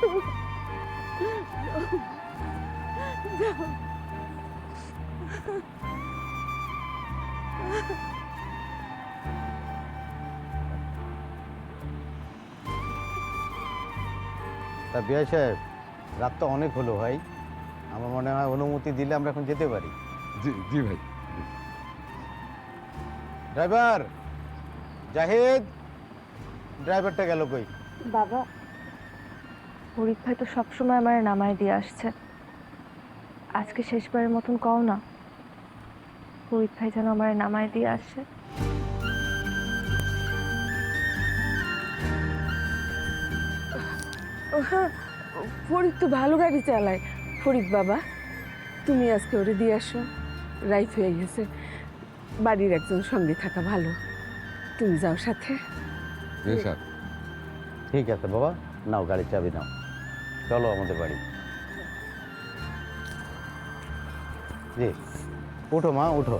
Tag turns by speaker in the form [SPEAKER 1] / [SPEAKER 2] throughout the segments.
[SPEAKER 1] তা বিআই সাহেব, রাত তো অনেক হলো ভাই, আমার মনে হয় অনুমতি দিলে আমরা এখন যেতে পারি।
[SPEAKER 2] জি জি ভাই।
[SPEAKER 1] ড্রাইভার জাহিদ, ড্রাইভারটা গেল কই?
[SPEAKER 3] বাবা, ফরিদ ভাই তো সবসময় আমার নামায় দিয়ে আসছে, আজকে শেষবারের মতন কও না, ফরিদ ভাই যেন আমার নামায় দিয়ে আসে।
[SPEAKER 4] হ্যাঁ, ফরিদ তো ভালো গাড়ি চালায়। ফরিদ বাবা, তুমি আজকে ওরে দিয়ে আসো, রাইত হয়ে গেছে, বাড়ির একজন সঙ্গে থাকা ভালো। তুমি যাও সাথে।
[SPEAKER 2] স্যার।
[SPEAKER 1] ঠিক আছে বাবা, নাও গাড়ির চাবি নাও, চলো আমাদের বাড়ি। জি, উঠো মা, উঠো।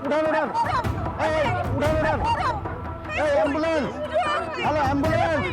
[SPEAKER 1] উঠান উঠান, উঠান উঠান, অ্যাম্বুলেন্স, হ্যালো অ্যাম্বুলেন্স।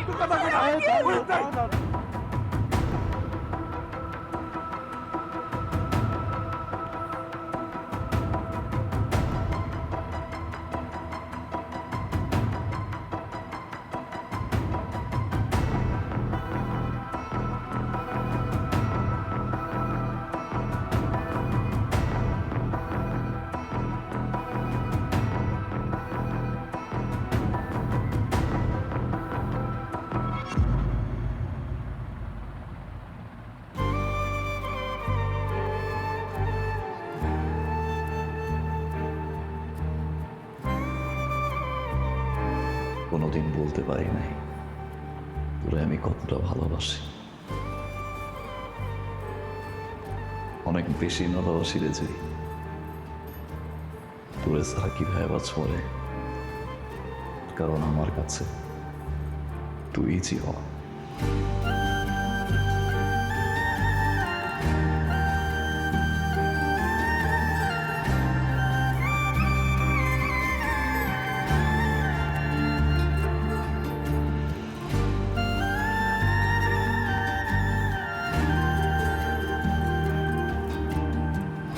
[SPEAKER 5] কোনোদিন বলতে পারি নাই তোরে আমি কতটা ভালোবাসি, অনেক বেশি ভালোবাসি রে যে তোরে ছাড়া কিভাবে বাঁচবরে, কারণ আমার কাছে তুই জীবন।